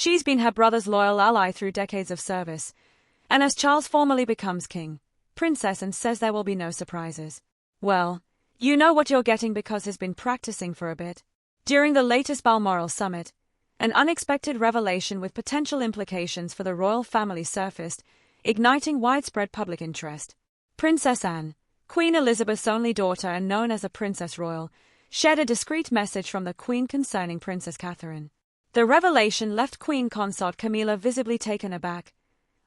She's been her brother's loyal ally through decades of service, and as Charles formally becomes king, Princess Anne says there will be no surprises. Well, you know what you're getting because he's been practicing for a bit. During the latest Balmoral summit, an unexpected revelation with potential implications for the royal family surfaced, igniting widespread public interest. Princess Anne, Queen Elizabeth's only daughter and known as a Princess Royal, shared a discreet message from the Queen concerning Princess Catherine. The revelation left Queen Consort Camilla visibly taken aback,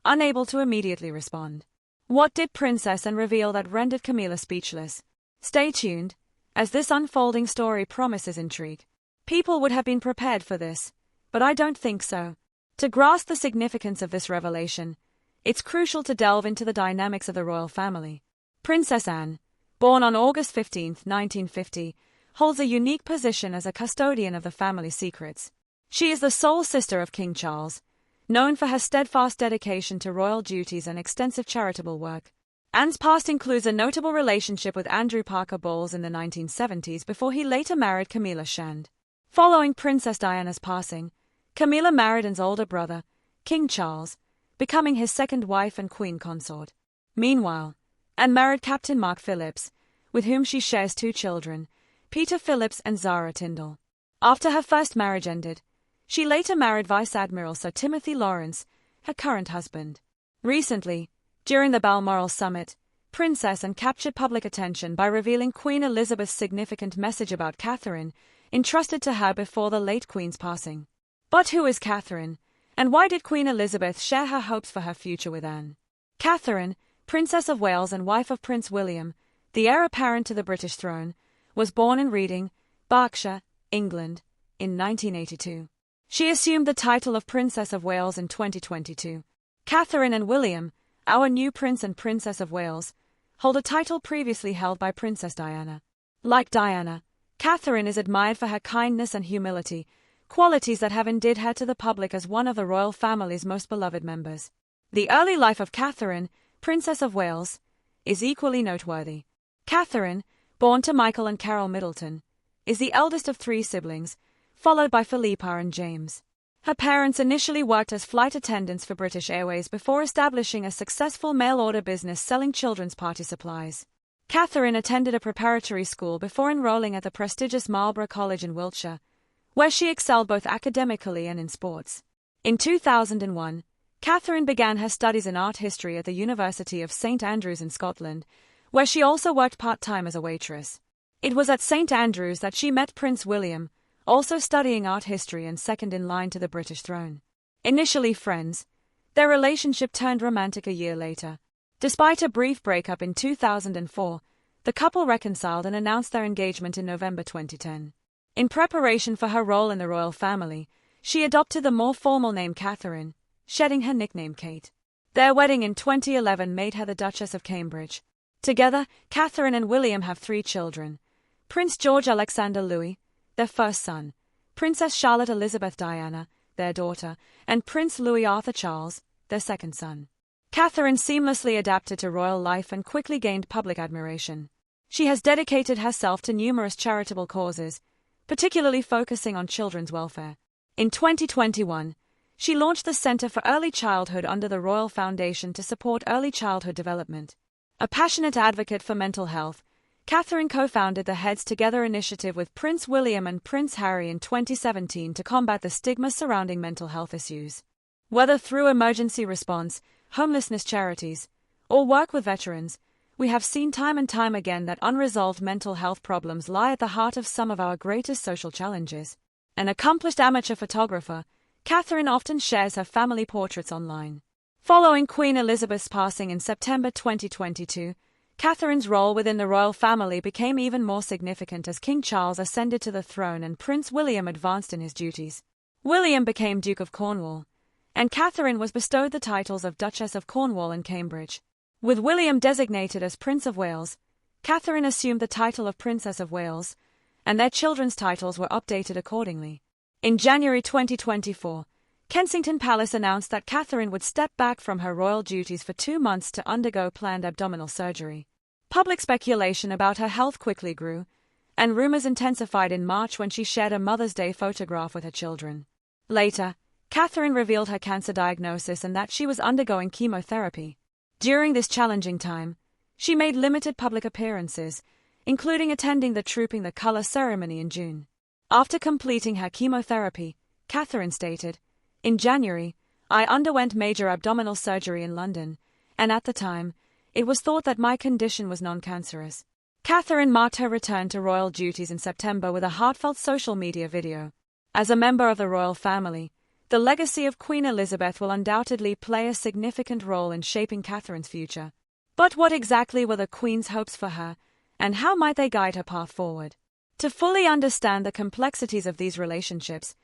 unable to immediately respond. What did Princess Anne reveal that rendered Camilla speechless? Stay tuned, as this unfolding story promises intrigue. People would have been prepared for this, but I don't think so. To grasp the significance of this revelation, it's crucial to delve into the dynamics of the royal family. Princess Anne, born on August 15, 1950, holds a unique position as a custodian of the family's secrets. She is the sole sister of King Charles, known for her steadfast dedication to royal duties and extensive charitable work. Anne's past includes a notable relationship with Andrew Parker Bowles in the 1970s before he later married Camilla Shand. Following Princess Diana's passing, Camilla married Anne's older brother, King Charles, becoming his second wife and queen consort. Meanwhile, Anne married Captain Mark Phillips, with whom she shares two children, Peter Phillips and Zara Tyndall. After her first marriage ended, she later married Vice Admiral Sir Timothy Lawrence, her current husband. Recently, during the Balmoral summit, Princess Anne captured public attention by revealing Queen Elizabeth's significant message about Catherine, entrusted to her before the late Queen's passing. But who is Catherine, and why did Queen Elizabeth share her hopes for her future with Anne? Catherine, Princess of Wales and wife of Prince William, the heir apparent to the British throne, was born in Reading, Berkshire, England, in 1982. She assumed the title of Princess of Wales in 2022. Catherine and William, our new Prince and Princess of Wales, hold a title previously held by Princess Diana. Like Diana, Catherine is admired for her kindness and humility, qualities that have endeared her to the public as one of the royal family's most beloved members. The early life of Catherine, Princess of Wales, is equally noteworthy. Catherine, born to Michael and Carol Middleton, is the eldest of three siblings, followed by Philippa and James. Her parents initially worked as flight attendants for British Airways before establishing a successful mail-order business selling children's party supplies. Catherine attended a preparatory school before enrolling at the prestigious Marlborough College in Wiltshire, where she excelled both academically and in sports. In 2001, Catherine began her studies in art history at the University of St Andrews in Scotland, where she also worked part-time as a waitress. It was at St Andrews that she met Prince William, also studying art history and second in line to the British throne. Initially friends, their relationship turned romantic a year later. Despite a brief breakup in 2004, the couple reconciled and announced their engagement in November 2010. In preparation for her role in the royal family, she adopted the more formal name Catherine, shedding her nickname Kate. Their wedding in 2011 made her the Duchess of Cambridge. Together, Catherine and William have three children: Prince George Alexander Louis, their first son, Princess Charlotte Elizabeth Diana, their daughter, and Prince Louis Arthur Charles, their second son. Catherine seamlessly adapted to royal life and quickly gained public admiration. She has dedicated herself to numerous charitable causes, particularly focusing on children's welfare. In 2021, she launched the Centre for Early Childhood under the Royal Foundation to support early childhood development. A passionate advocate for mental health, Catherine co-founded the Heads Together initiative with Prince William and Prince Harry in 2017 to combat the stigma surrounding mental health issues. Whether through emergency response, homelessness charities, or work with veterans, we have seen time and time again that unresolved mental health problems lie at the heart of some of our greatest social challenges. An accomplished amateur photographer, Catherine often shares her family portraits online. Following Queen Elizabeth's passing in September 2022, Catherine's role within the royal family became even more significant as King Charles ascended to the throne and Prince William advanced in his duties. William became Duke of Cornwall, and Catherine was bestowed the titles of Duchess of Cornwall and Cambridge. With William designated as Prince of Wales, Catherine assumed the title of Princess of Wales, and their children's titles were updated accordingly. In January 2024, Kensington Palace announced that Catherine would step back from her royal duties for 2 months to undergo planned abdominal surgery. Public speculation about her health quickly grew, and rumors intensified in March when she shared a Mother's Day photograph with her children. Later, Catherine revealed her cancer diagnosis and that she was undergoing chemotherapy. During this challenging time, she made limited public appearances, including attending the Trooping the Colour ceremony in June. After completing her chemotherapy, Catherine stated, "In January, I underwent major abdominal surgery in London, and at the time, it was thought that my condition was non-cancerous." Catherine marked her return to royal duties in September with a heartfelt social media video. As a member of the royal family, the legacy of Queen Elizabeth will undoubtedly play a significant role in shaping Catherine's future. But what exactly were the Queen's hopes for her, and how might they guide her path forward? To fully understand the complexities of these relationships,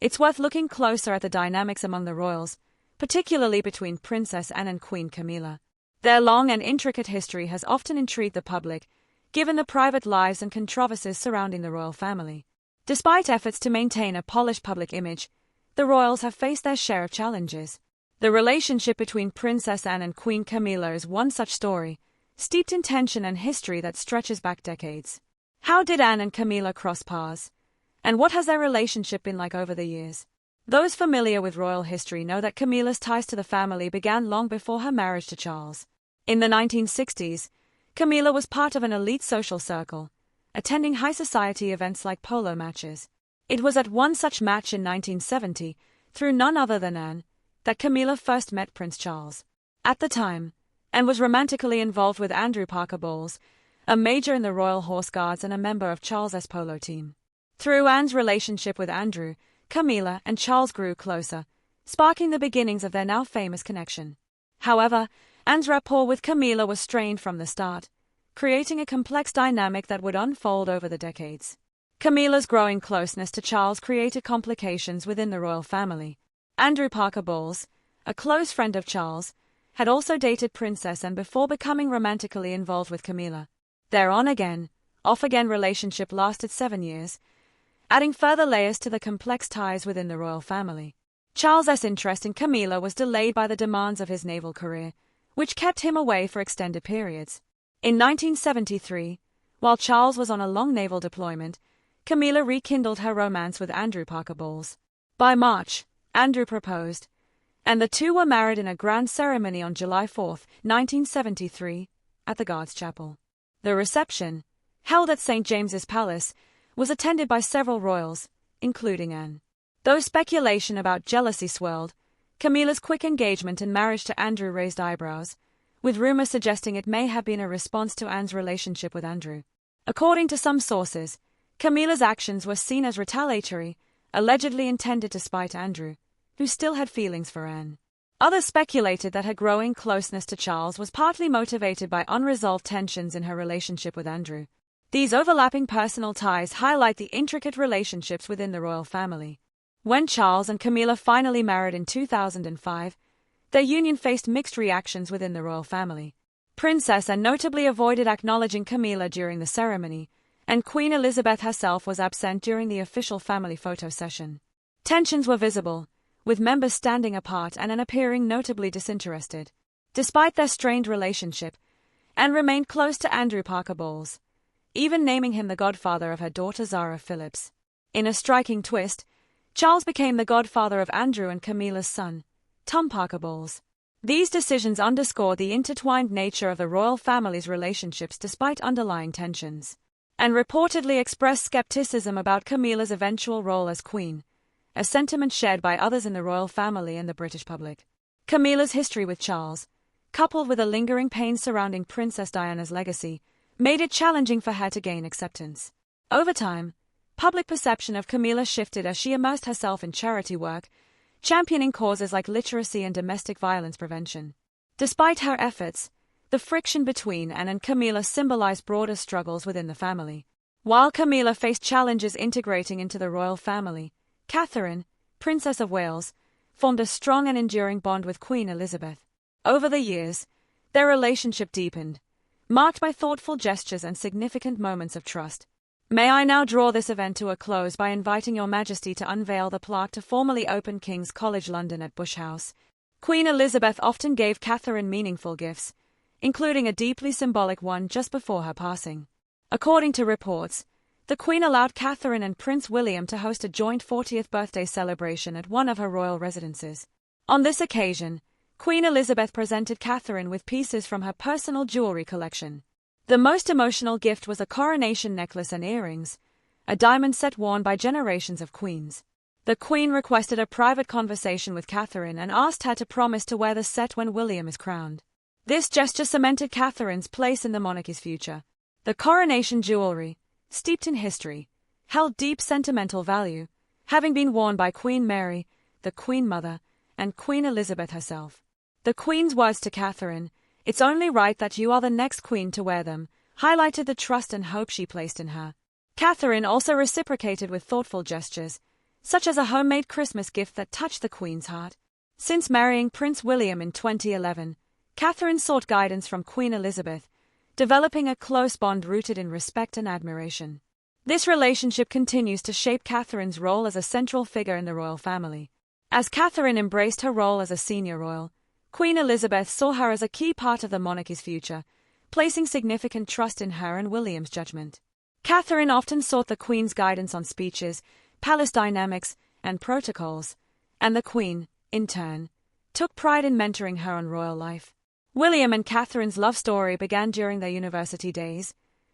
it's worth looking closer at the dynamics among the royals, particularly between Princess Anne and Queen Camilla. Their long and intricate history has often intrigued the public, given the private lives and controversies surrounding the royal family. Despite efforts to maintain a polished public image, the royals have faced their share of challenges. The relationship between Princess Anne and Queen Camilla is one such story, steeped in tension and history that stretches back decades. How did Anne and Camilla cross paths? And what has their relationship been like over the years? Those familiar with royal history know that Camilla's ties to the family began long before her marriage to Charles. In the 1960s, Camilla was part of an elite social circle, attending high society events like polo matches. It was at one such match in 1970, through none other than Anne, that Camilla first met Prince Charles. At the time, Anne was romantically involved with Andrew Parker Bowles, a major in the Royal Horse Guards and a member of Charles's polo team. Through Anne's relationship with Andrew, Camilla and Charles grew closer, sparking the beginnings of their now famous connection. However, Anne's rapport with Camilla was strained from the start, creating a complex dynamic that would unfold over the decades. Camilla's growing closeness to Charles created complications within the royal family. Andrew Parker Bowles, a close friend of Charles, had also dated Princess Anne before becoming romantically involved with Camilla. Their on-again, off-again relationship lasted 7 years, adding further layers to the complex ties within the royal family. Charles's interest in Camilla was delayed by the demands of his naval career, which kept him away for extended periods. In 1973, while Charles was on a long naval deployment, Camilla rekindled her romance with Andrew Parker Bowles. By March, Andrew proposed, and the two were married in a grand ceremony on July 4, 1973, at the Guards Chapel. The reception, held at St. James's Palace, was attended by several royals, including Anne. Though speculation about jealousy swirled, Camilla's quick engagement and marriage to Andrew raised eyebrows, with rumors suggesting it may have been a response to Anne's relationship with Andrew. According to some sources, Camilla's actions were seen as retaliatory, allegedly intended to spite Andrew, who still had feelings for Anne. Others speculated that her growing closeness to Charles was partly motivated by unresolved tensions in her relationship with Andrew. These overlapping personal ties highlight the intricate relationships within the royal family. When Charles and Camilla finally married in 2005, their union faced mixed reactions within the royal family. Princess Anne notably avoided acknowledging Camilla during the ceremony, and Queen Elizabeth herself was absent during the official family photo session. Tensions were visible, with members standing apart and Anne appearing notably disinterested. Despite their strained relationship, Anne remained close to Andrew Parker Bowles, even naming him the godfather of her daughter Zara Phillips. In a striking twist, Charles became the godfather of Andrew and Camilla's son, Tom Parker Bowles. These decisions underscored the intertwined nature of the royal family's relationships despite underlying tensions, and reportedly expressed skepticism about Camilla's eventual role as queen, a sentiment shared by others in the royal family and the British public. Camilla's history with Charles, coupled with the lingering pain surrounding Princess Diana's legacy, made it challenging for her to gain acceptance. Over time, public perception of Camilla shifted as she immersed herself in charity work, championing causes like literacy and domestic violence prevention. Despite her efforts, the friction between Anne and Camilla symbolized broader struggles within the family. While Camilla faced challenges integrating into the royal family, Catherine, Princess of Wales, formed a strong and enduring bond with Queen Elizabeth. Over the years, their relationship deepened, marked by thoughtful gestures and significant moments of trust. May I now draw this event to a close by inviting Your Majesty to unveil the plaque to formally open King's College London at Bush House. Queen Elizabeth often gave Catherine meaningful gifts, including a deeply symbolic one just before her passing. According to reports, the Queen allowed Catherine and Prince William to host a joint 40th birthday celebration at one of her royal residences. On this occasion, Queen Elizabeth presented Catherine with pieces from her personal jewelry collection. The most emotional gift was a coronation necklace and earrings, a diamond set worn by generations of queens. The Queen requested a private conversation with Catherine and asked her to promise to wear the set when William is crowned. This gesture cemented Catherine's place in the monarchy's future. The coronation jewelry, steeped in history, held deep sentimental value, having been worn by Queen Mary, the Queen Mother, and Queen Elizabeth herself. The Queen's words to Catherine, "It's only right that you are the next queen to wear them," highlighted the trust and hope she placed in her. Catherine also reciprocated with thoughtful gestures, such as a homemade Christmas gift that touched the Queen's heart. Since marrying Prince William in 2011, Catherine sought guidance from Queen Elizabeth, developing a close bond rooted in respect and admiration. This relationship continues to shape Catherine's role as a central figure in the royal family. As Catherine embraced her role as a senior royal, Queen Elizabeth saw her as a key part of the monarchy's future, placing significant trust in her and William's judgment. Catherine often sought the Queen's guidance on speeches, palace dynamics, and protocols, and the Queen, in turn, took pride in mentoring her on royal life. William and Catherine's love story began during their university days,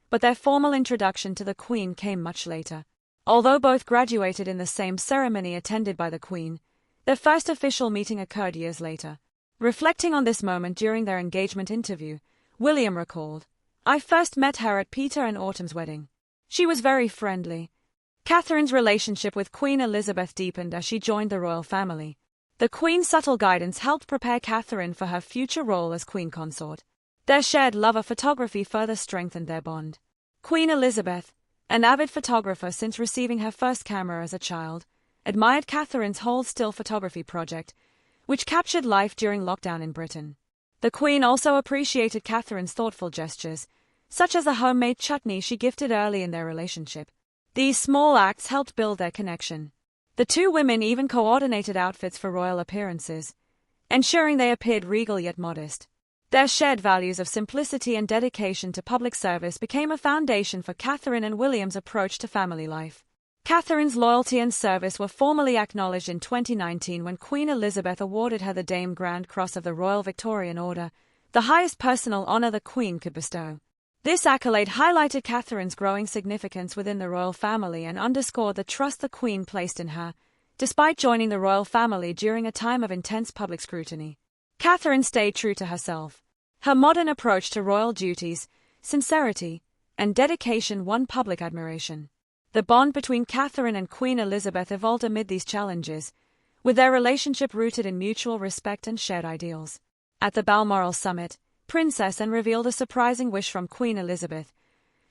but their formal introduction to the Queen came much later. Although both graduated in the same ceremony attended by the Queen, their first official meeting occurred years later. Reflecting on this moment during their engagement interview, William recalled, "I first met her at Peter and Autumn's wedding. She was very friendly." Catherine's relationship with Queen Elizabeth deepened as she joined the royal family. The Queen's subtle guidance helped prepare Catherine for her future role as Queen Consort. Their shared love of photography further strengthened their bond. Queen Elizabeth, an avid photographer since receiving her first camera as a child, admired Catherine's hold still photography project, which captured life during lockdown in Britain. The Queen also appreciated Catherine's thoughtful gestures, such as a homemade chutney she gifted early in their relationship. These small acts helped build their connection. The two women even coordinated outfits for royal appearances, ensuring they appeared regal yet modest. Their shared values of simplicity and dedication to public service became a foundation for Catherine and William's approach to family life. Catherine's loyalty and service were formally acknowledged in 2019 when Queen Elizabeth awarded her the Dame Grand Cross of the Royal Victorian Order, the highest personal honour the Queen could bestow. This accolade highlighted Catherine's growing significance within the royal family and underscored the trust the Queen placed in her, despite joining the royal family during a time of intense public scrutiny. Catherine stayed true to herself. Her modern approach to royal duties, sincerity, and dedication won public admiration. The bond between Catherine and Queen Elizabeth evolved amid these challenges, with their relationship rooted in mutual respect and shared ideals. At the Balmoral summit, Princess Anne revealed a surprising wish from Queen Elizabeth,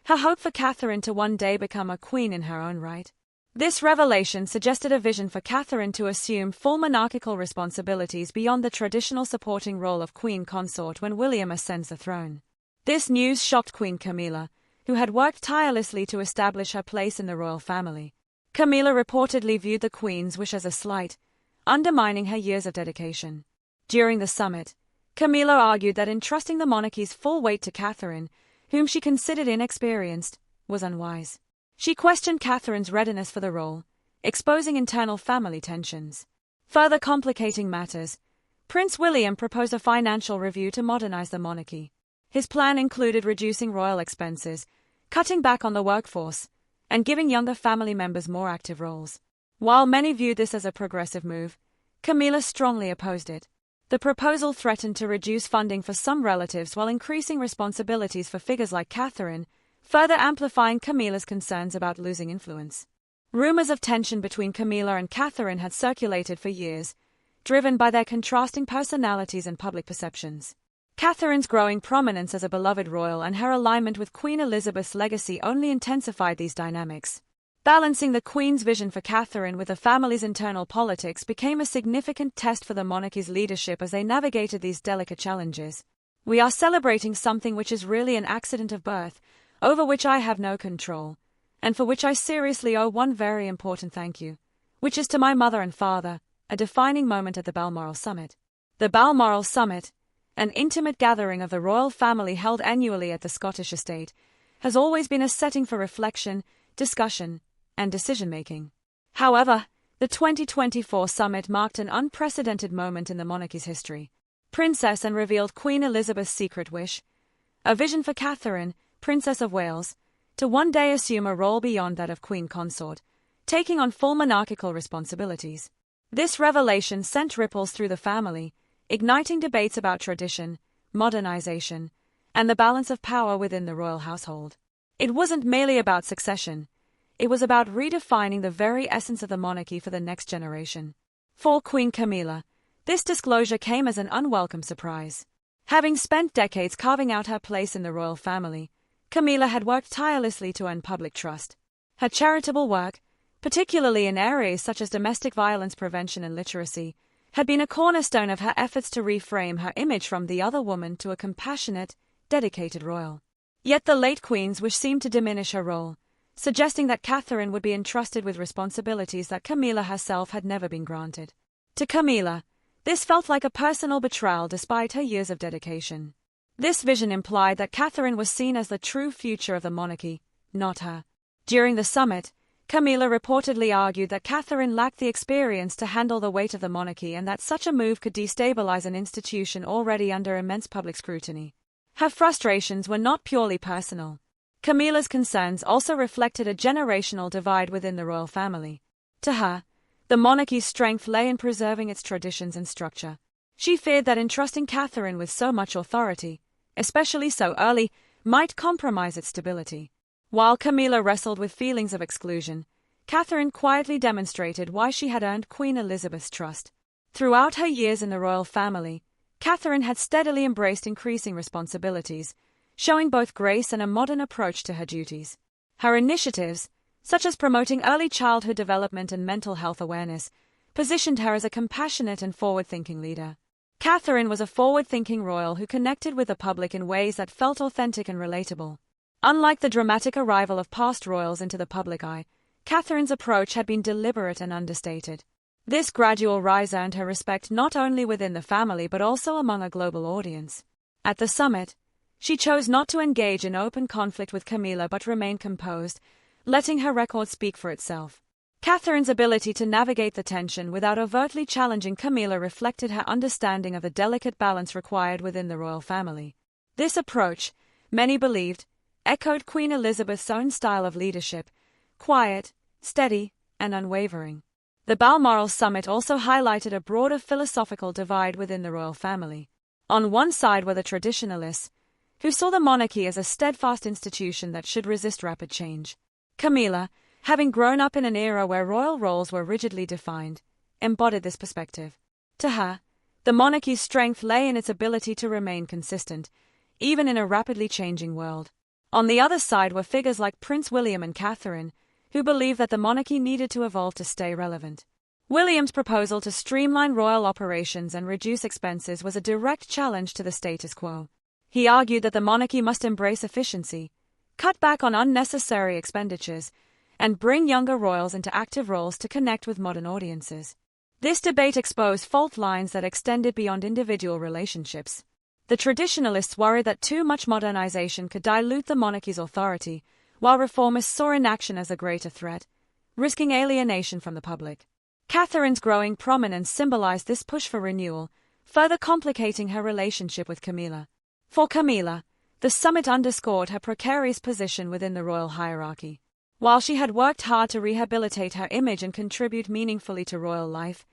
her hope for Catherine to one day become a queen in her own right. This revelation suggested a vision for Catherine to assume full monarchical responsibilities beyond the traditional supporting role of Queen Consort when William ascends the throne. This news shocked Queen Camilla, who had worked tirelessly to establish her place in the royal family. Camilla reportedly viewed the Queen's wish as a slight, undermining her years of dedication. During the summit, Camilla argued that entrusting the monarchy's full weight to Catherine, whom she considered inexperienced, was unwise. She questioned Catherine's readiness for the role, exposing internal family tensions. Further complicating matters, Prince William proposed a financial review to modernize the monarchy. His plan included reducing royal expenses, cutting back on the workforce, and giving younger family members more active roles. While many viewed this as a progressive move, Camilla strongly opposed it. The proposal threatened to reduce funding for some relatives while increasing responsibilities for figures like Catherine, further amplifying Camilla's concerns about losing influence. Rumors of tension between Camilla and Catherine had circulated for years, driven by their contrasting personalities and public perceptions. Catherine's growing prominence as a beloved royal and her alignment with Queen Elizabeth's legacy only intensified these dynamics. Balancing the Queen's vision for Catherine with the family's internal politics became a significant test for the monarchy's leadership as they navigated these delicate challenges. "We are celebrating something which is really an accident of birth, over which I have no control, and for which I seriously owe one very important thank you, which is to my mother and father," a defining moment at the Balmoral summit. The Balmoral summit, an intimate gathering of the royal family held annually at the Scottish estate, has always been a setting for reflection, discussion, and decision-making. However, the 2024 summit marked an unprecedented moment in the monarchy's history. Princess Anne revealed Queen Elizabeth's secret wish, a vision for Catherine, Princess of Wales, to one day assume a role beyond that of Queen Consort, taking on full monarchical responsibilities. This revelation sent ripples through the family, igniting debates about tradition, modernization, and the balance of power within the royal household. It wasn't merely about succession. It was about redefining the very essence of the monarchy for the next generation. For Queen Camilla, this disclosure came as an unwelcome surprise. Having spent decades carving out her place in the royal family, Camilla had worked tirelessly to earn public trust. Her charitable work, particularly in areas such as domestic violence prevention and literacy, had been a cornerstone of her efforts to reframe her image from the other woman to a compassionate, dedicated royal. Yet the late Queen's wish seemed to diminish her role, suggesting that Catherine would be entrusted with responsibilities that Camilla herself had never been granted. To Camilla, this felt like a personal betrayal despite her years of dedication. This vision implied that Catherine was seen as the true future of the monarchy, not her. During the summit, Camilla reportedly argued that Catherine lacked the experience to handle the weight of the monarchy and that such a move could destabilize an institution already under immense public scrutiny. Her frustrations were not purely personal. Camilla's concerns also reflected a generational divide within the royal family. To her, the monarchy's strength lay in preserving its traditions and structure. She feared that entrusting Catherine with so much authority, especially so early, might compromise its stability. While Camilla wrestled with feelings of exclusion, Catherine quietly demonstrated why she had earned Queen Elizabeth's trust. Throughout her years in the royal family, Catherine had steadily embraced increasing responsibilities, showing both grace and a modern approach to her duties. Her initiatives, such as promoting early childhood development and mental health awareness, positioned her as a compassionate and forward-thinking leader. Catherine was a forward-thinking royal who connected with the public in ways that felt authentic and relatable. Unlike the dramatic arrival of past royals into the public eye, Catherine's approach had been deliberate and understated. This gradual rise earned her respect not only within the family but also among a global audience. At the summit, she chose not to engage in open conflict with Camilla but remained composed, letting her record speak for itself. Catherine's ability to navigate the tension without overtly challenging Camilla reflected her understanding of the delicate balance required within the royal family. This approach, many believed, echoed Queen Elizabeth's own style of leadership, quiet, steady, and unwavering. The Balmoral summit also highlighted a broader philosophical divide within the royal family. On one side were the traditionalists, who saw the monarchy as a steadfast institution that should resist rapid change. Camilla, having grown up in an era where royal roles were rigidly defined, embodied this perspective. To her, the monarchy's strength lay in its ability to remain consistent, even in a rapidly changing world. On the other side were figures like Prince William and Catherine, who believed that the monarchy needed to evolve to stay relevant. William's proposal to streamline royal operations and reduce expenses was a direct challenge to the status quo. He argued that the monarchy must embrace efficiency, cut back on unnecessary expenditures, and bring younger royals into active roles to connect with modern audiences. This debate exposed fault lines that extended beyond individual relationships. The traditionalists worried that too much modernization could dilute the monarchy's authority, while reformists saw inaction as a greater threat, risking alienation from the public. Catherine's growing prominence symbolized this push for renewal, further complicating her relationship with Camilla. For Camilla, the summit underscored her precarious position within the royal hierarchy. While she had worked hard to rehabilitate her image and contribute meaningfully to royal life,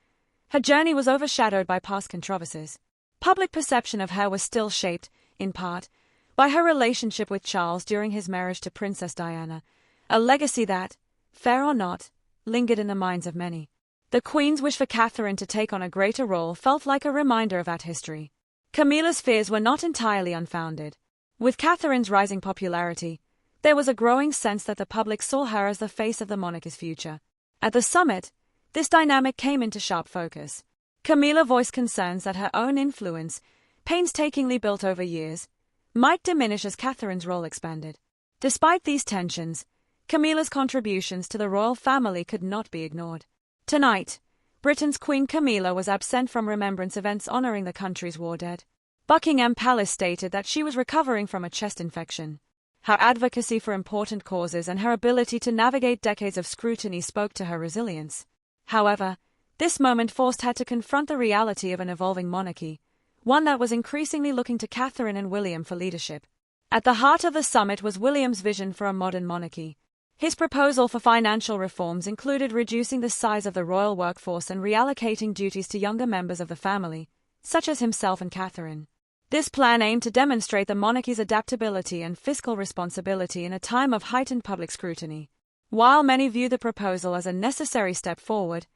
her journey was overshadowed by past controversies. Public perception of her was still shaped, in part, by her relationship with Charles during his marriage to Princess Diana, a legacy that, fair or not, lingered in the minds of many. The Queen's wish for Catherine to take on a greater role felt like a reminder of that history. Camilla's fears were not entirely unfounded. With Catherine's rising popularity, there was a growing sense that the public saw her as the face of the monarchy's future. At the summit, this dynamic came into sharp focus. Camilla voiced concerns that her own influence, painstakingly built over years, might diminish as Catherine's role expanded. Despite these tensions, Camilla's contributions to the royal family could not be ignored. Tonight, Britain's Queen Camilla was absent from remembrance events honoring the country's war dead. Buckingham Palace stated that she was recovering from a chest infection. Her advocacy for important causes and her ability to navigate decades of scrutiny spoke to her resilience. However, this moment forced her to confront the reality of an evolving monarchy, one that was increasingly looking to Catherine and William for leadership. At the heart of the summit was William's vision for a modern monarchy. His proposal for financial reforms included reducing the size of the royal workforce and reallocating duties to younger members of the family, such as himself and Catherine. This plan aimed to demonstrate the monarchy's adaptability and fiscal responsibility in a time of heightened public scrutiny. While many viewed the proposal as a necessary step forward,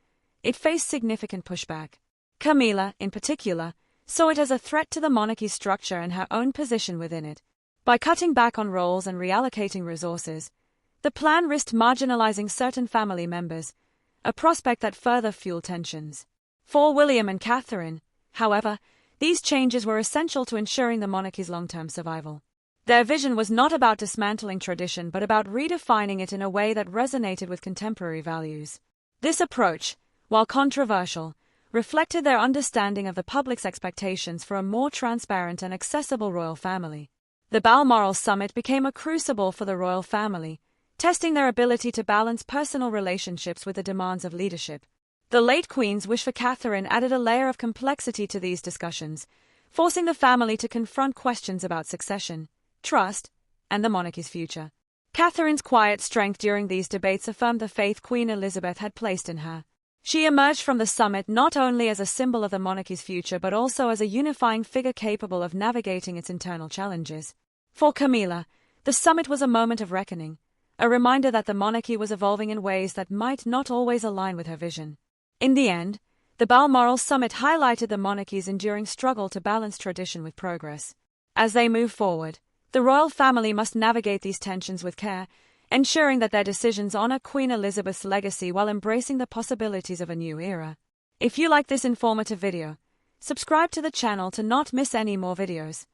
it faced significant pushback. Camilla, in particular, saw it as a threat to the monarchy's structure and her own position within it. By cutting back on roles and reallocating resources, the plan risked marginalizing certain family members, a prospect that further fueled tensions. For William and Catherine, however, these changes were essential to ensuring the monarchy's long-term survival. Their vision was not about dismantling tradition but about redefining it in a way that resonated with contemporary values. This approach, while controversial, reflected their understanding of the public's expectations for a more transparent and accessible royal family. The Balmoral Summit became a crucible for the royal family, testing their ability to balance personal relationships with the demands of leadership. The late Queen's wish for Catherine added a layer of complexity to these discussions, forcing the family to confront questions about succession, trust, and the monarchy's future. Catherine's quiet strength during these debates affirmed the faith Queen Elizabeth had placed in her. She emerged from the summit not only as a symbol of the monarchy's future but also as a unifying figure capable of navigating its internal challenges. For Camilla, the summit was a moment of reckoning, a reminder that the monarchy was evolving in ways that might not always align with her vision. In the end, the Balmoral Summit highlighted the monarchy's enduring struggle to balance tradition with progress. As they move forward, the royal family must navigate these tensions with care, ensuring that their decisions honor Queen Elizabeth's legacy while embracing the possibilities of a new era. If you like this informative video, subscribe to the channel to not miss any more videos.